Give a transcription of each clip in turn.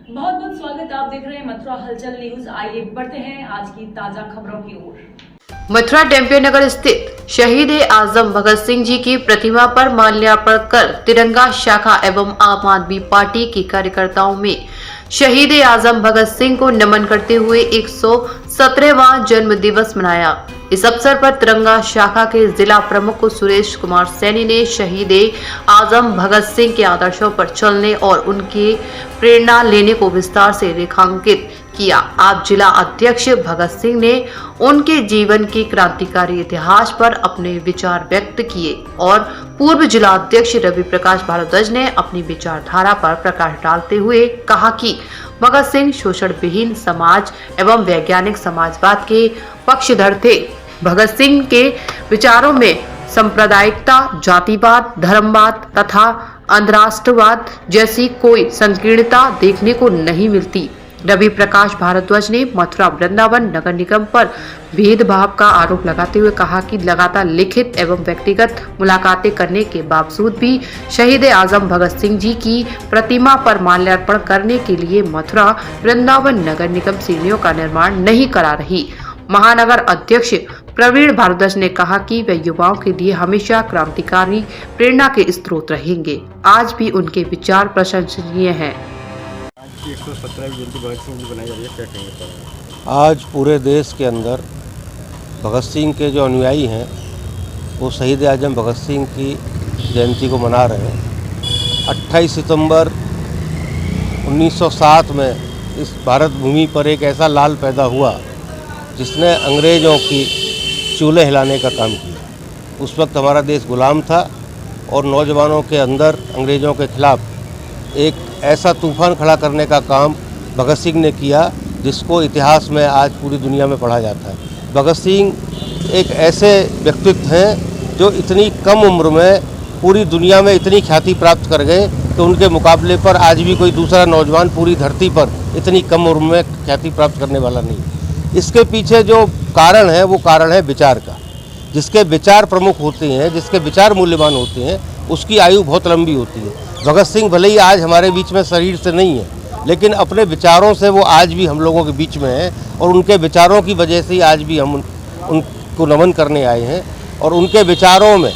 बहुत बहुत स्वागत। आप देख रहे हैं मथुरा हलचल न्यूज। आइए बढ़ते हैं आज की ताजा खबरों की ओर। मथुरा टेम्पियो नगर स्थित शहीद आजम भगत सिंह जी की प्रतिमा पर माल्यार्पण कर तिरंगा शाखा एवं आम आदमी पार्टी के कार्यकर्ताओं में शहीद आजम भगत सिंह को नमन करते हुए 117वां जन्म दिवस मनाया। इस अवसर पर तिरंगा शाखा के जिला प्रमुख सुरेश कुमार सैनी ने शहीद आजम भगत सिंह के आदर्शों पर चलने और उनके प्रेरणा लेने को विस्तार से रेखांकित किया। आप जिला अध्यक्ष भगत सिंह ने उनके जीवन के क्रांतिकारी इतिहास पर अपने विचार व्यक्त किए और पूर्व जिला अध्यक्ष रवि प्रकाश भारद्वाज ने अपनी विचारधारा पर प्रकाश डालते हुए कहा कि भगत सिंह शोषण विहीन समाज एवं वैज्ञानिक समाजवाद के पक्षधर थे। भगत सिंह के विचारों में सांप्रदायिकता, जातिवाद, धर्मवाद तथा अंधराष्ट्रवाद जैसी कोई संकीर्णता देखने को नहीं मिलती। रवि प्रकाश भारद्वाज ने मथुरा वृंदावन नगर निगम पर भेदभाव का आरोप लगाते हुए कहा कि लगातार लिखित एवं व्यक्तिगत मुलाकातें करने के बावजूद भी शहीद आजम भगत सिंह जी की प्रतिमा पर माल्यार्पण करने के लिए मथुरा वृंदावन नगर निगम सीढ़ियों का निर्माण नहीं करा रही। महानगर अध्यक्ष प्रवीण भारद्वाज ने कहा कि वे युवाओं के लिए हमेशा क्रांतिकारी प्रेरणा के स्रोत रहेंगे। आज भी उनके विचार प्रशंसनीय हैं। 117वीं जयंती भगत सिंह की बनाई जा रही है, क्या कहेंगे? आज पूरे देश के अंदर भगत सिंह के जो अनुयायी हैं वो शहीद आजम भगत सिंह की जयंती को मना रहे हैं। 28 सितंबर 1907 में इस भारत भूमि पर एक ऐसा लाल पैदा हुआ जिसने अंग्रेज़ों की चूल्हे हिलाने का काम किया। उस वक्त हमारा देश गुलाम था और नौजवानों के अंदर अंग्रेज़ों के खिलाफ एक ऐसा तूफान खड़ा करने का काम भगत सिंह ने किया जिसको इतिहास में आज पूरी दुनिया में पढ़ा जाता है। भगत सिंह एक ऐसे व्यक्तित्व हैं जो इतनी कम उम्र में पूरी दुनिया में इतनी ख्याति प्राप्त कर गए कि उनके मुकाबले पर आज भी कोई दूसरा नौजवान पूरी धरती पर इतनी कम उम्र में ख्याति प्राप्त करने वाला नहीं। इसके पीछे जो कारण है वो कारण है विचार का। जिसके विचार प्रमुख होते हैं, जिसके विचार मूल्यवान होते हैं, उसकी आयु बहुत लंबी होती है। भगत सिंह भले ही आज हमारे बीच में शरीर से नहीं है, लेकिन अपने विचारों से वो आज भी हम लोगों के बीच में है और उनके विचारों की वजह से ही आज भी हम उनको नमन करने आए हैं। और उनके विचारों में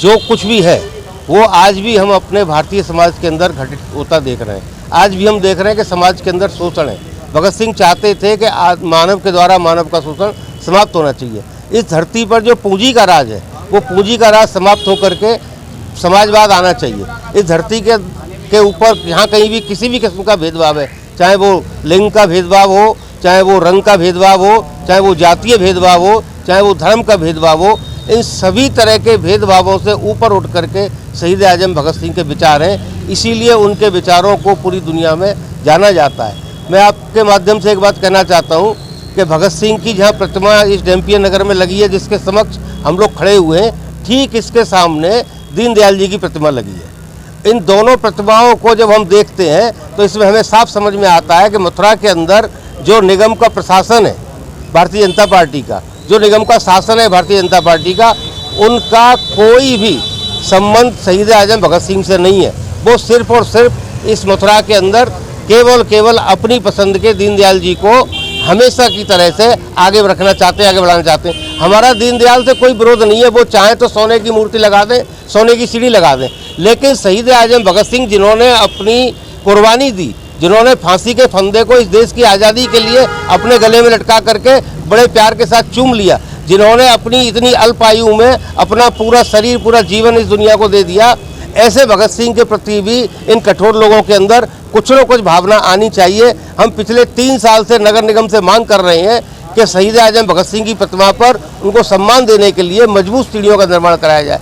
जो कुछ भी है वो आज भी हम अपने भारतीय समाज के अंदर घटित होता देख रहे हैं। आज भी हम देख रहे हैं कि समाज के अंदर शोषण है। भगत सिंह चाहते थे कि मानव के द्वारा मानव का शोषण समाप्त होना चाहिए। इस धरती पर जो पूंजी का राज है वो पूंजी का राज समाप्त होकर के समाजवाद आना चाहिए। इस धरती के ऊपर यहाँ कहीं भी किसी भी किस्म का भेदभाव है, चाहे वो लिंग का भेदभाव हो, चाहे वो रंग का भेदभाव हो, चाहे वो जातीय भेदभाव हो, चाहे वो धर्म का भेदभाव हो, इन सभी तरह के भेदभावों से ऊपर उठ करके शहीद आजम भगत सिंह के विचार हैं। इसीलिए उनके विचारों को पूरी दुनिया में जाना जाता है। मैं आपके माध्यम से एक बात कहना चाहता हूँ कि भगत सिंह की जहाँ प्रतिमा इस टेम्पियो नगर में लगी है, जिसके समक्ष हम लोग खड़े हुए हैं, ठीक इसके सामने दीनदयाल जी की प्रतिमा लगी है। इन दोनों प्रतिमाओं को जब हम देखते हैं तो इसमें हमें साफ समझ में आता है कि मथुरा के अंदर जो निगम का प्रशासन है भारतीय जनता पार्टी का, जो निगम का शासन है भारतीय जनता पार्टी का, उनका कोई भी संबंध शहीद आजम भगत सिंह से नहीं है। वो सिर्फ और सिर्फ इस मथुरा के अंदर केवल अपनी पसंद के दीनदयाल जी को हमेशा की तरह से आगे रखना चाहते हैं, आगे बढ़ाना चाहते हैं। हमारा दीनदयाल से कोई विरोध नहीं है। वो चाहे तो सोने की मूर्ति लगा दें, सोने की सीढ़ी लगा दें, लेकिन शहीद आजम भगत सिंह जिन्होंने अपनी कुर्बानी दी, जिन्होंने फांसी के फंदे को इस देश की आज़ादी के लिए अपने गले में लटका करके बड़े प्यार के साथ चूम लिया, जिन्होंने अपनी इतनी अल्प आयु में अपना पूरा शरीर, पूरा जीवन इस दुनिया को दे दिया, ऐसे भगत सिंह के प्रति भी इन कठोर लोगों के अंदर कुछ न कुछ भावना आनी चाहिए। हम पिछले 3 साल से नगर निगम से मांग कर रहे हैं कि शहीद आजम भगत सिंह की प्रतिमा पर उनको सम्मान देने के लिए मजबूत सीढ़ियों का निर्माण कराया जाए।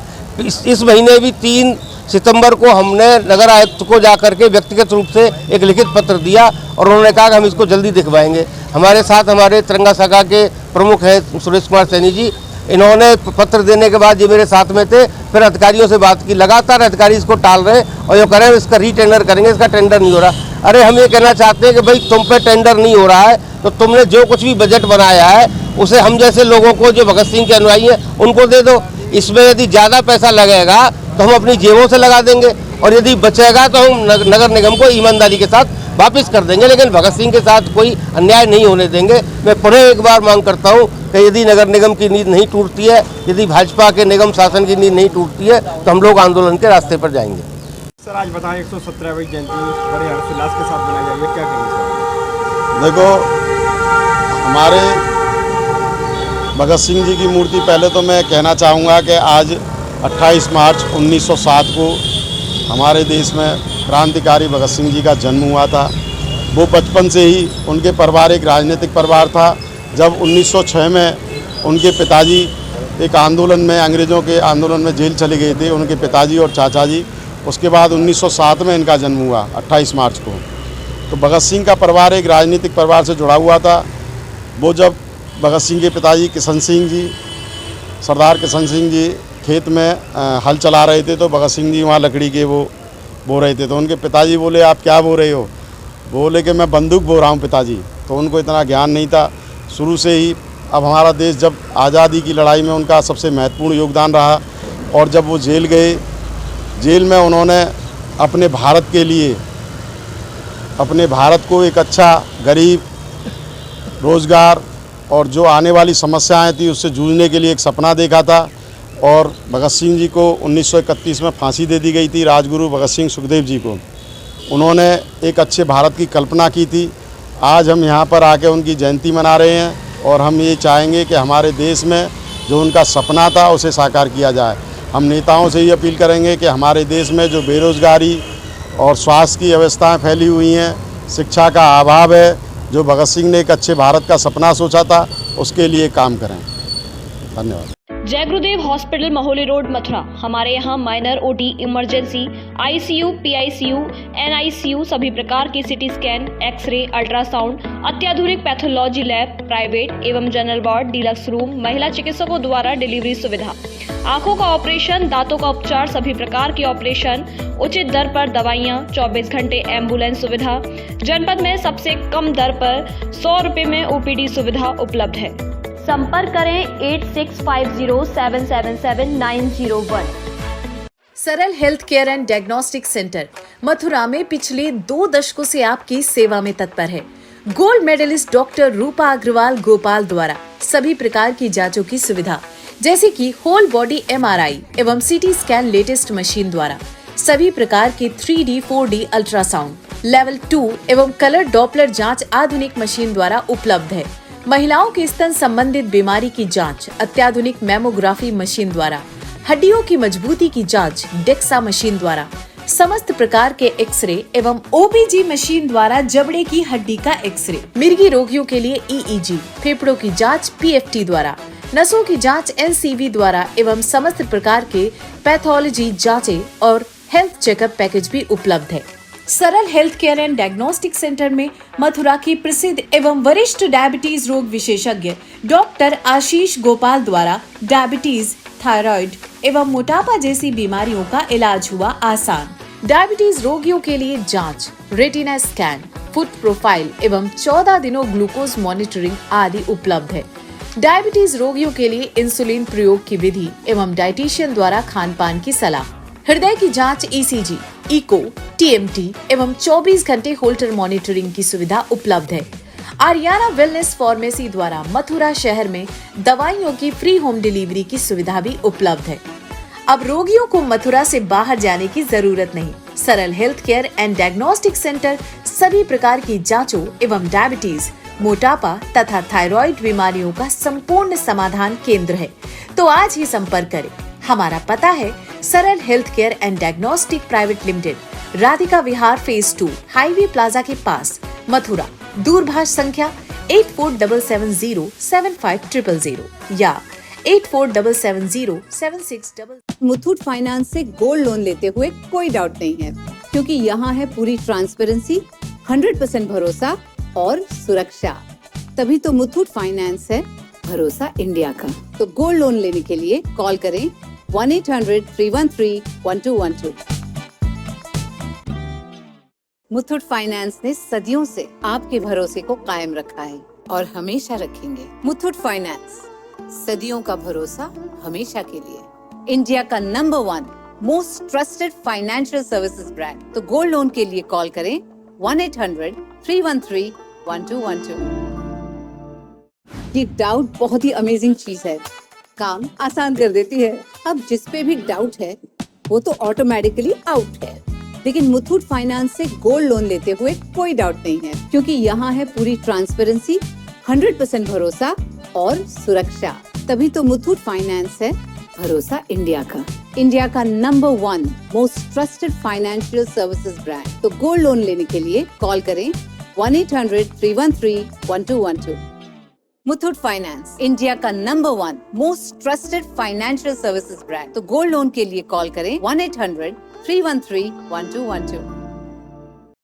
इस महीने भी 3 सितंबर को हमने नगर आयुक्त को जाकर के व्यक्तिगत रूप से एक लिखित पत्र दिया और उन्होंने कहा कि हम इसको जल्दी दिखवाएंगे। हमारे साथ हमारे तिरंगा शाखा के प्रमुख हैं सुरेश कुमार सैनी जी, इन्होंने पत्र देने के बाद ये मेरे साथ में थे, फिर अधिकारियों से बात की। लगातार अधिकारी इसको टाल रहे हैं और ये कह रहे हैं इसका रीटेंडर करेंगे, इसका टेंडर नहीं हो रहा। अरे हम ये कहना चाहते हैं कि भाई तुम पे टेंडर नहीं हो रहा है तो तुमने जो कुछ भी बजट बनाया है उसे हम जैसे लोगों को, जो भगत सिंह के अनुयायी हैं, उनको दे दो। इसमें यदि ज़्यादा पैसा लगेगा तो हम अपनी जेबों से लगा देंगे और यदि बचेगा तो हम नगर निगम को ईमानदारी के साथ वापस कर देंगे, लेकिन भगत सिंह के साथ कोई अन्याय नहीं होने देंगे। मैं पुनः एक बार मांग करता हूं कि यदि नगर निगम की नींद नहीं टूटती है, यदि भाजपा के निगम शासन की नींद नहीं टूटती है, तो हम लोग आंदोलन के रास्ते पर जाएंगे। सर आज बताएं 117वीं जयंती बड़े हर्षोल्लास के साथ मनाई जा रही है, क्या कहेंगे सर? देखो, हमारे भगत सिंह जी की मूर्ति, पहले तो मैं कहना चाहूँगा कि आज 28 मार्च 1907 को हमारे देश में क्रांतिकारी भगत सिंह जी का जन्म हुआ था। वो बचपन से ही उनके परिवार एक राजनीतिक परिवार था। जब 1906 में उनके पिताजी एक आंदोलन में, अंग्रेज़ों के आंदोलन में जेल चले गए थे, उनके पिताजी और चाचा जी। उसके बाद 1907 में इनका जन्म हुआ 28 मार्च को। तो भगत सिंह का परिवार एक राजनीतिक परिवार से जुड़ा हुआ था। वो जब भगत सिंह के पिताजी किशन सिंह जी, सरदार किशन सिंह जी खेत में हल चला रहे थे, तो भगत सिंह जी वहाँ लकड़ी के वो बो रहे थे। तो उनके पिताजी बोले, आप क्या बो रहे हो? बोले कि मैं बंदूक बो रहा हूँ पिताजी। तो उनको इतना ज्ञान नहीं था शुरू से ही। अब हमारा देश जब आज़ादी की लड़ाई में उनका सबसे महत्वपूर्ण योगदान रहा, और जब वो जेल गए, जेल में उन्होंने अपने भारत के लिए, अपने भारत को एक अच्छा, गरीब, रोज़गार और जो आने वाली समस्याएं थी उससे जूझने के लिए एक सपना देखा था। और भगत सिंह जी को 1931 में फांसी दे दी गई थी, राजगुरु भगत सिंह सुखदेव जी को। उन्होंने एक अच्छे भारत की कल्पना की थी। आज हम यहाँ पर आके उनकी जयंती मना रहे हैं, और हम ये चाहेंगे कि हमारे देश में जो उनका सपना था उसे साकार किया जाए। हम नेताओं से ये अपील करेंगे कि हमारे देश में जो बेरोज़गारी और स्वास्थ्य की व्यवस्थाएं फैली हुई हैं, शिक्षा का अभाव है, जो भगत सिंह ने एक अच्छे भारत का सपना सोचा था, उसके लिए काम करें। धन्यवाद। जय गुरुदेव हॉस्पिटल, महोली रोड, मथुरा। हमारे यहाँ minor, OT, emergency, ICU, PICU, NICU, सभी प्रकार के सिटी स्कैन, एक्सरे, अल्ट्रासाउंड, अत्याधुनिक पैथोलॉजी लैब, प्राइवेट एवं जनरल वार्ड, डिलक्स रूम, महिला चिकित्सकों द्वारा डिलीवरी सुविधा, आंखों का ऑपरेशन, दांतों का उपचार, सभी प्रकार के ऑपरेशन, उचित दर पर दवाइयाँ, 24 घंटे एम्बुलेंस सुविधा। जनपद में सबसे कम दर पर 100 रुपए में ओपीडी सुविधा उपलब्ध है। संपर्क करें 8650777901। सरल health care and diagnostic centre Mathura में पिछले 2 दशकों से आपकी सेवा में तत्पर है। गोल्ड मेडलिस्ट डॉक्टर रूपा अग्रवाल गोपाल द्वारा सभी प्रकार की जांचों की सुविधा, जैसे कि होल बॉडी MRI एवं CT स्कैन लेटेस्ट मशीन द्वारा, सभी प्रकार के 3D 4D अल्ट्रासाउंड, लेवल 2 एवं कलर डॉपलर जांच आधुनिक मशीन द्वारा उपलब्ध है। महिलाओं के स्तन संबंधित बीमारी की जांच अत्याधुनिक मेमोग्राफी मशीन द्वारा, हड्डियों की मजबूती की जांच डेक्सा मशीन द्वारा, समस्त प्रकार के एक्सरे एवं OBG मशीन द्वारा जबड़े की हड्डी का एक्सरे, मिर्गी रोगियों के लिए EEG, फेफड़ों की जांच PFT द्वारा, नसों की जांच NCV द्वारा एवं समस्त प्रकार के पैथोलॉजी जांचें और हेल्थ चेकअप पैकेज भी उपलब्ध है। सरल health care and diagnostic centre में मथुरा की प्रसिद्ध एवं वरिष्ठ डायबिटीज रोग विशेषज्ञ डॉक्टर आशीष गोपाल द्वारा डायबिटीज, थायराइड एवं मोटापा जैसी बीमारियों का इलाज हुआ आसान। डायबिटीज रोगियों के लिए जांच, रेटिना स्कैन, फुट प्रोफाइल एवं 14 दिनों ग्लूकोज मॉनिटरिंग आदि उपलब्ध है। डायबिटीज रोगियों के लिए इंसुलिन प्रयोग की विधि एवं डाइटिशियन द्वारा खान पान की सलाह, हृदय की जांच, ECG, इको, TMT एवं 24 घंटे होल्टर मॉनिटरिंग की सुविधा उपलब्ध है। आर्याना वेलनेस फार्मेसी द्वारा मथुरा शहर में दवाइयों की फ्री होम डिलीवरी की सुविधा भी उपलब्ध है। अब रोगियों को मथुरा से बाहर जाने की जरूरत नहीं। सरल health care and diagnostic centre सभी प्रकार की जांचों एवं डायबिटीज, मोटापा तथा थायराइड बीमारियों का संपूर्ण समाधान केंद्र है। तो आज ही संपर्क करें। हमारा पता है सरल health care and diagnostic private limited, Radhika Vihar phase 2, highway plaza के पास, मथुरा। दूरभाष संख्या 8477075000 या 8477076000। मुथूट फाइनेंस से गोल्ड लोन लेते हुए कोई डाउट नहीं है, क्योंकि यहाँ है पूरी ट्रांसपेरेंसी, 100% भरोसा और सुरक्षा। तभी तो मुथूट फाइनेंस है भरोसा इंडिया का। तो गोल्ड लोन लेने के लिए कॉल करें 1-800-313-1212। मुथूट फाइनेंस ने सदियों से आपके भरोसे को कायम रखा है और हमेशा रखेंगे। मुथूट फाइनेंस, सदियों का भरोसा हमेशा के लिए। इंडिया का number 1 most trusted financial services brand. तो गोल्ड लोन के लिए कॉल करें 1-800-313-1212। ये डाउट बहुत ही अमेजिंग चीज है, काम आसान कर देती है। अब जिस पे भी डाउट है वो तो ऑटोमेटिकली आउट है, लेकिन मुथूट फाइनेंस से गोल्ड लोन लेते हुए कोई डाउट नहीं है, क्योंकि यहाँ है पूरी ट्रांसपेरेंसी, 100% भरोसा और सुरक्षा। तभी तो मुथूट फाइनेंस है भरोसा इंडिया का, इंडिया का number 1 most trusted financial services brand. तो गोल्ड लोन लेने के लिए कॉल करें 1-800-313-1212। मुथूट फाइनेंस, इंडिया का number 1 most trusted financial services brand. तो गोल्ड लोन के लिए कॉल करें 1-800-313-1212।